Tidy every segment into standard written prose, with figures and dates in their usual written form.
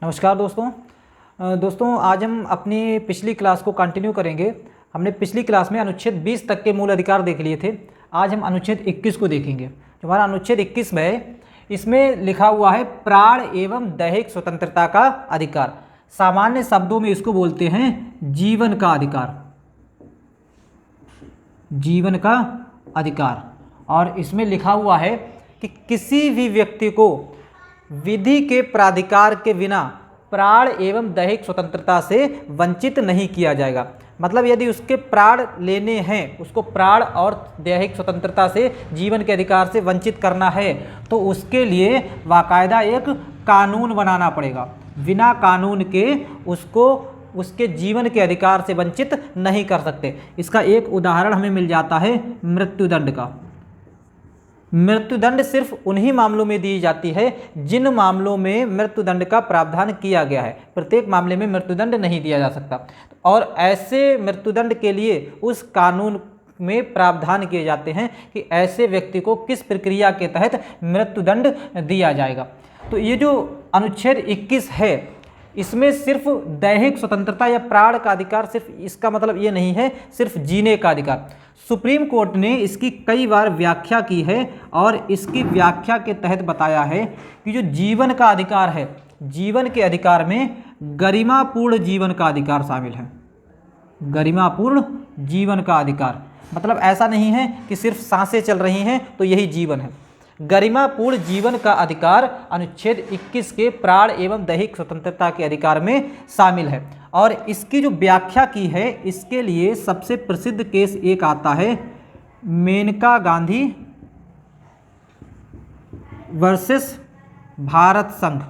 नमस्कार दोस्तों। आज हम अपनी पिछली क्लास को कंटिन्यू करेंगे। हमने पिछली क्लास में अनुच्छेद 20 तक के मूल अधिकार देख लिए थे। आज हम अनुच्छेद 21 को देखेंगे। जो हमारा अनुच्छेद 21 में है, इसमें लिखा हुआ है प्राण एवं दैहिक स्वतंत्रता का अधिकार। सामान्य शब्दों में इसको बोलते हैं जीवन का अधिकार। जीवन का अधिकार। और इसमें लिखा हुआ है कि किसी भी व्यक्ति को विधि के प्राधिकार के बिना प्राण एवं दैहिक स्वतंत्रता से वंचित नहीं किया जाएगा। मतलब यदि उसके प्राण लेने हैं, उसको प्राण और दैहिक स्वतंत्रता से, जीवन के अधिकार से वंचित करना है, तो उसके लिए बाकायदा एक कानून बनाना पड़ेगा। बिना कानून के उसको उसके जीवन के अधिकार से वंचित नहीं कर सकते। इसका एक उदाहरण हमें मिल जाता है मृत्युदंड का। मृत्युदंड सिर्फ उन्हीं मामलों में दी जाती है जिन मामलों में मृत्युदंड का प्रावधान किया गया है। प्रत्येक मामले में मृत्युदंड नहीं दिया जा सकता। और ऐसे मृत्युदंड के लिए उस कानून में प्रावधान किए जाते हैं कि ऐसे व्यक्ति को किस प्रक्रिया के तहत मृत्युदंड दिया जाएगा। तो ये जो अनुच्छेद 21 है, इसमें सिर्फ दैहिक स्वतंत्रता या प्राण का अधिकार, सिर्फ इसका मतलब ये नहीं है सिर्फ जीने का अधिकार। सुप्रीम कोर्ट ने इसकी कई बार व्याख्या की है और इसकी व्याख्या के तहत बताया है कि जो जीवन का अधिकार है, जीवन के अधिकार में गरिमापूर्ण जीवन का अधिकार शामिल है। गरिमापूर्ण जीवन का अधिकार मतलब ऐसा नहीं है कि सिर्फ सांसें चल रही हैं तो यही जीवन है। गरिमापूर्ण जीवन का अधिकार अनुच्छेद 21 के प्राण एवं दैहिक स्वतंत्रता के अधिकार में शामिल है। और इसकी जो व्याख्या की है, इसके लिए सबसे प्रसिद्ध केस एक आता है मेनका गांधी वर्सेस भारत संघ।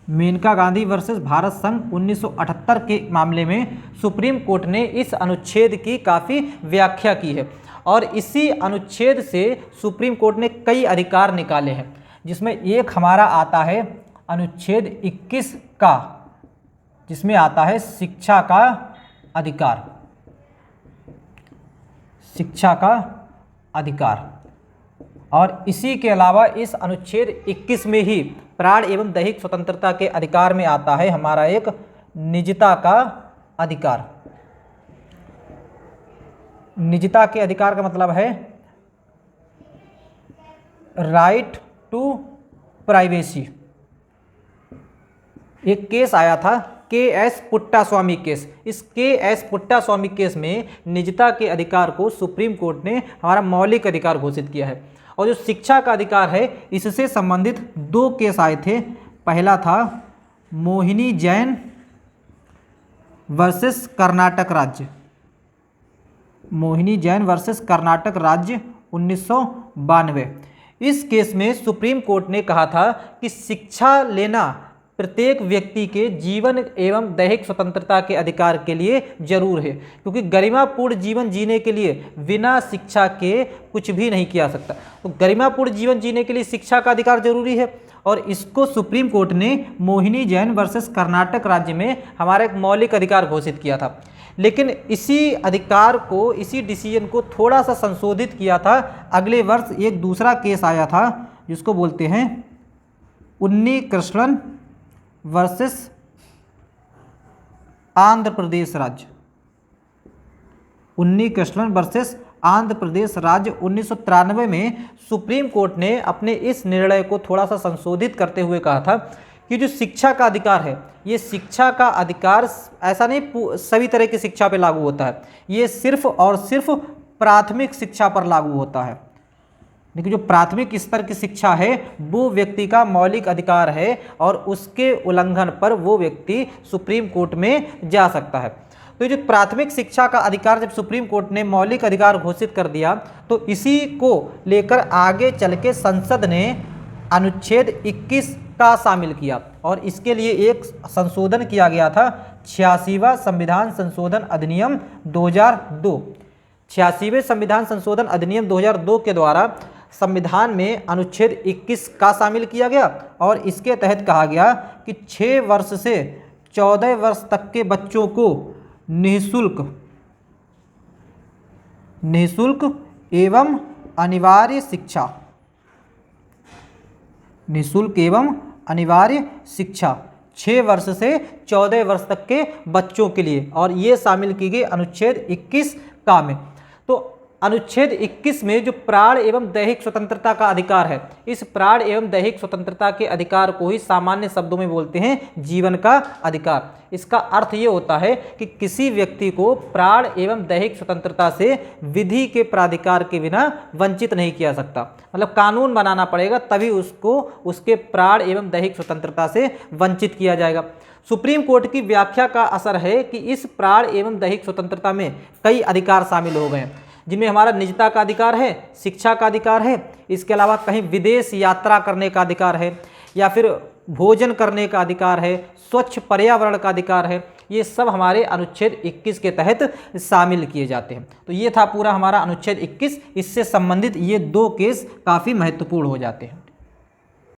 मेनका गांधी वर्सेस भारत संघ 1978 के मामले में सुप्रीम कोर्ट ने इस अनुच्छेद की काफ़ी व्याख्या की है। और इसी अनुच्छेद से सुप्रीम कोर्ट ने कई अधिकार निकाले हैं, जिसमें एक हमारा आता है अनुच्छेद 21 का, जिसमें आता है शिक्षा का अधिकार। शिक्षा का अधिकार। और इसी के अलावा इस अनुच्छेद 21 में ही प्राण एवं दैहिक स्वतंत्रता के अधिकार में आता है हमारा एक निजता का अधिकार। निजता के अधिकार का मतलब है राइट टू प्राइवेसी। एक केस आया था के.एस. पुट्टास्वामी केस। इस के.एस. पुट्टास्वामी केस में निजता के अधिकार को सुप्रीम कोर्ट ने हमारा मौलिक अधिकार घोषित किया है। और जो शिक्षा का अधिकार है, इससे संबंधित दो केस आए थे। पहला था मोहिनी जैन वर्सेस कर्नाटक राज्य। मोहिनी जैन वर्सेस कर्नाटक राज्य 1992। इस केस में सुप्रीम कोर्ट ने कहा था कि शिक्षा लेना प्रत्येक व्यक्ति के जीवन एवं दैहिक स्वतंत्रता के अधिकार के लिए जरूर है, क्योंकि गरिमापूर्ण जीवन जीने के लिए बिना शिक्षा के कुछ भी नहीं किया सकता। तो गरिमापूर्ण जीवन जीने के लिए शिक्षा का अधिकार जरूरी है। और इसको सुप्रीम कोर्ट ने मोहिनी जैन वर्सेस कर्नाटक राज्य में हमारा एक मौलिक अधिकार घोषित किया था। लेकिन इसी अधिकार को, इसी डिसीजन को थोड़ा सा संशोधित किया था। अगले वर्ष एक दूसरा केस आया था जिसको बोलते हैं उन्नी कृष्णन वर्सेस आंध्र प्रदेश राज्य। उन्नी कृष्णन वर्सेस आंध्र प्रदेश राज्य 1993 में सुप्रीम कोर्ट ने अपने इस निर्णय को थोड़ा सा संशोधित करते हुए कहा था कि जो शिक्षा का अधिकार है, ये शिक्षा का अधिकार ऐसा नहीं सभी तरह की शिक्षा पे लागू होता है, ये सिर्फ और सिर्फ प्राथमिक शिक्षा पर लागू होता है। लेकिन जो प्राथमिक स्तर की शिक्षा है वो व्यक्ति का मौलिक अधिकार है और उसके उल्लंघन पर वो व्यक्ति सुप्रीम कोर्ट में जा सकता है। तो ये जो प्राथमिक शिक्षा का अधिकार जब सुप्रीम कोर्ट ने मौलिक अधिकार घोषित कर दिया, तो इसी को लेकर आगे चल के संसद ने अनुच्छेद 21 का शामिल किया। और इसके लिए एक संशोधन किया गया था, 86वां संविधान संशोधन अधिनियम 2002। 86वें संविधान संशोधन अधिनियम 2002 के द्वारा संविधान में अनुच्छेद 21 का शामिल किया गया। और इसके तहत कहा गया कि 6 वर्ष से 14 वर्ष तक के बच्चों को निःशुल्क एवं अनिवार्य शिक्षा, निःशुल्क एवं अनिवार्य शिक्षा 6 वर्ष से 14 वर्ष तक के बच्चों के लिए, और ये शामिल की गई अनुच्छेद 21 का में। तो अनुच्छेद 21 में जो प्राण एवं दैहिक स्वतंत्रता का अधिकार है, इस प्राण एवं दैहिक स्वतंत्रता के अधिकार को ही सामान्य शब्दों में बोलते हैं जीवन का अधिकार। इसका अर्थ ये होता है कि किसी व्यक्ति को प्राण एवं दैहिक स्वतंत्रता से विधि के प्राधिकार के बिना वंचित नहीं किया सकता। मतलब कानून बनाना पड़ेगा तभी उसको उसके प्राण एवं दैहिक स्वतंत्रता से वंचित किया जाएगा। सुप्रीम कोर्ट की व्याख्या का असर है कि इस प्राण एवं दैहिक स्वतंत्रता में कई अधिकार शामिल हो गए हैं, जिनमें हमारा निजता का अधिकार है, शिक्षा का अधिकार है, इसके अलावा कहीं विदेश यात्रा करने का अधिकार है, या फिर भोजन करने का अधिकार है, स्वच्छ पर्यावरण का अधिकार है। ये सब हमारे अनुच्छेद 21 के तहत शामिल किए जाते हैं। तो ये था पूरा हमारा अनुच्छेद 21। इससे संबंधित ये 2 केस काफ़ी महत्वपूर्ण हो जाते हैं।